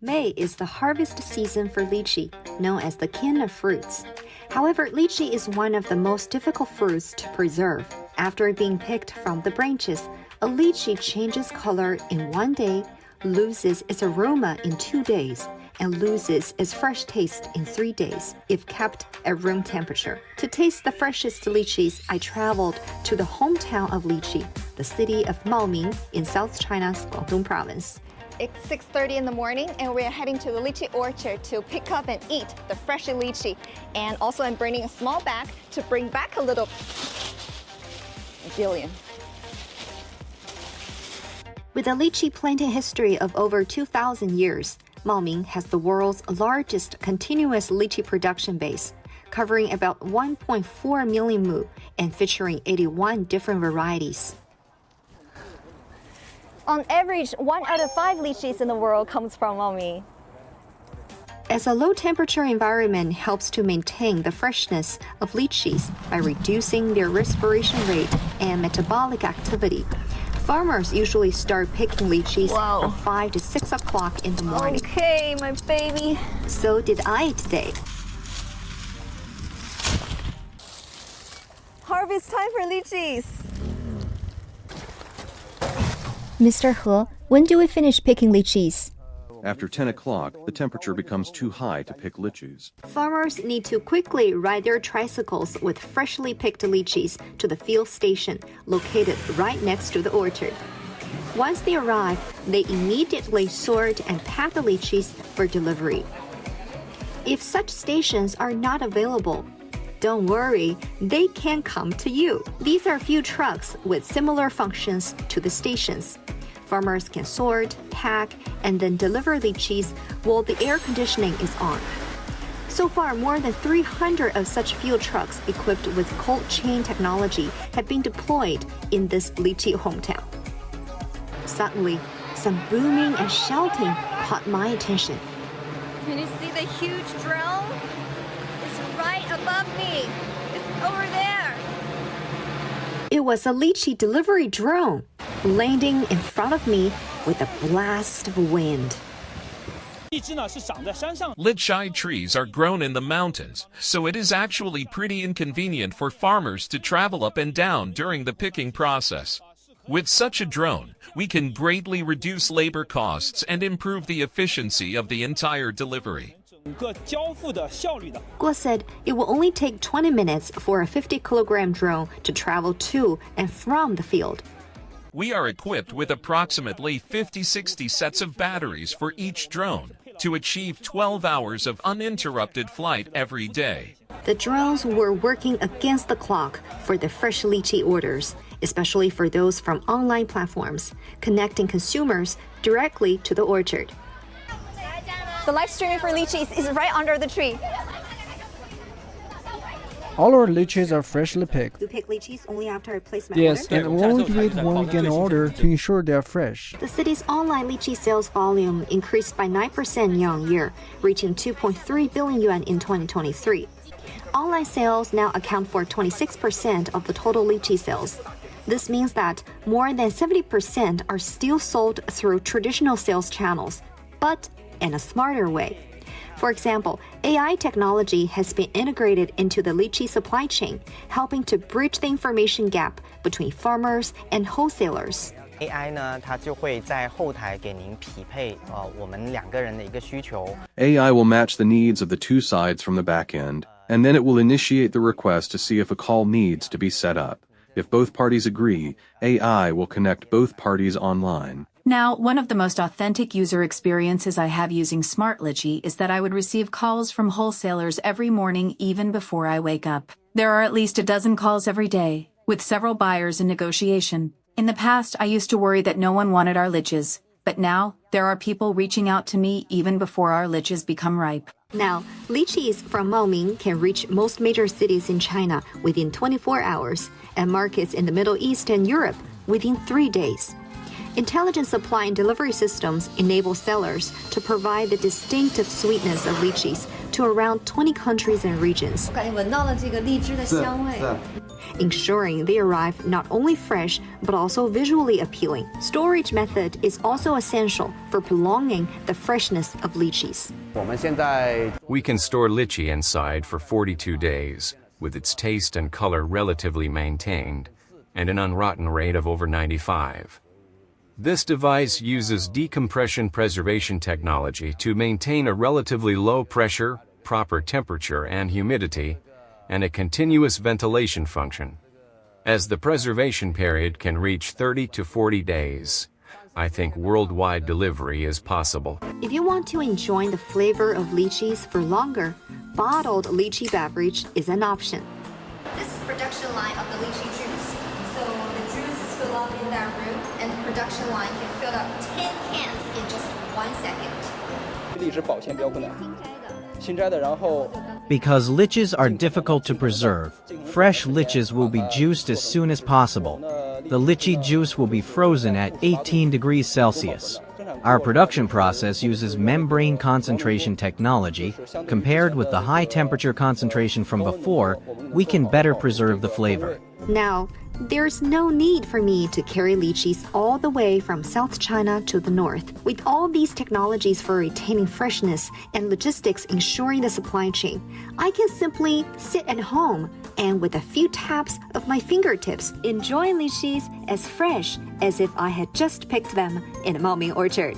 May is the harvest season for lychee, known as the king of fruits. However, lychee is one of the most difficult fruits to preserve. After being picked from the branches, a lychee changes color in 1 day, loses its aroma in 2 days, and loses its fresh taste in 3 days if kept at room temperature. To taste the freshest lychees, I traveled to the hometown of lychee, the city of Maoming in South China's Guangdong province. It's 6:30 in the morning and we're heading to the lychee orchard to pick up and eat the fresh lychee. And also I'm bringing a small bag to bring back a little billion. With a lychee planting history of over 2,000 years, Maoming has the world's largest continuous lychee production base, covering about 1.4 million mu and featuring 81 different varieties. On average, 1 out of 5 lychees in the world comes from Maoming. As a low-temperature environment helps to maintain the freshness of lychees by reducing their respiration rate and metabolic activity, farmers usually start picking lychees from 5 to 6 o'clock in the morning. Okay, my baby. So did I today. Harvest time for lychees. Mr. He, when do we finish picking lychees? After 10 o'clock, the temperature becomes too high to pick lychees. Farmers need to quickly ride their tricycles with freshly picked lychees to the field station located right next to the orchard. Once they arrive, they immediately sort and pack the lychees for delivery. If such stations are not available, don't worry, they can come to you. These are few trucks with similar functions to the stations. Farmers can sort, pack, and then deliver lychees while the air conditioning is on. So far, more than 300 of such field trucks equipped with cold chain technology have been deployed in this lychee hometown. Suddenly, some booming and shouting caught my attention. Can you see the huge drone? It's right above me. It's over there. It was a lychee delivery drone landing in front of me with a blast of wind. Lychee trees are grown in the mountains, so it is actually pretty inconvenient for farmers to travel up and down during the picking process. With such a drone, we can greatly reduce labor costs and improve the efficiency of the entire delivery. Guo said it will only take 20 minutes for a 50-kilogram drone to travel to and from the field. We are equipped with approximately 50-60 sets of batteries for each drone to achieve 12 hours of uninterrupted flight every day. The drones were working against the clock for the fresh lychee orders, especially for those from online platforms, connecting consumers directly to the orchard. The live streaming for lychees is right under the tree. All our lychees are freshly picked. You pick lychees only after I place my Yes, order? and we only do it when we get an order to ensure they are fresh. The city's online lychee sales volume increased by 9% year-on-year, reaching 2.3 billion yuan in 2023. Online sales now account for 26% of the total lychee sales. This means that more than 70% are still sold through traditional sales channels, but in a smarter way. For example, AI technology has been integrated into the lychee supply chain, helping to bridge the information gap between farmers and wholesalers. AI 呢，它就会在后台给您匹配我们2个人的一个需求。 AI will match the needs of the two sides from the back end, and then it will initiate the request to see if a call needs to be set up. If both parties agree, AI will connect both parties online. Now, one of the most authentic user experiences I have using Smart Lychee is that I would receive calls from wholesalers every morning even before I wake up. There are at least a dozen calls every day, with several buyers in negotiation. In the past, I used to worry that no one wanted our lychees, but now there are people reaching out to me even before our lychees become ripe. Now, lychees from Maoming can reach most major cities in China within 24 hours and markets in the Middle East and Europe within 3 days. Intelligent supply and delivery systems enable sellers to provide the distinctive sweetness of lychees to around 20 countries and regions, 感觉闻到了这个荔枝的香味。 ensuring they arrive not only fresh but also visually appealing. Storage method is also essential for prolonging the freshness of lychees. We can store lychee inside for 42 days, with its taste and color relatively maintained, and an unrotten rate of over 95. This device uses decompression preservation technology to maintain a relatively low pressure, proper temperature and humidity, and a continuous ventilation function. As the preservation period can reach 30 to 40 days, I think worldwide delivery is possible. If you want to enjoy the flavor of lychees for longer, bottled lychee beverage is an option. This is production line of the lychee juice. So the juice is filled up in that room, and the production line can fill up 10 cans in just 1 second. Because lychees are difficult to preserve, fresh lychees will be juiced as soon as possible. The lychee juice will be frozen at 18 degrees Celsius. Our production process uses membrane concentration technology. Compared with the high temperature concentration from before, we can better preserve the flavor. Now, there's no need for me to carry lychees all the way from South China to the north. With all these technologies for retaining freshness and logistics ensuring the supply chain, I can simply sit at home and with a few taps of my fingertips enjoy lychees as fresh as if I had just picked them in a Maoming orchard.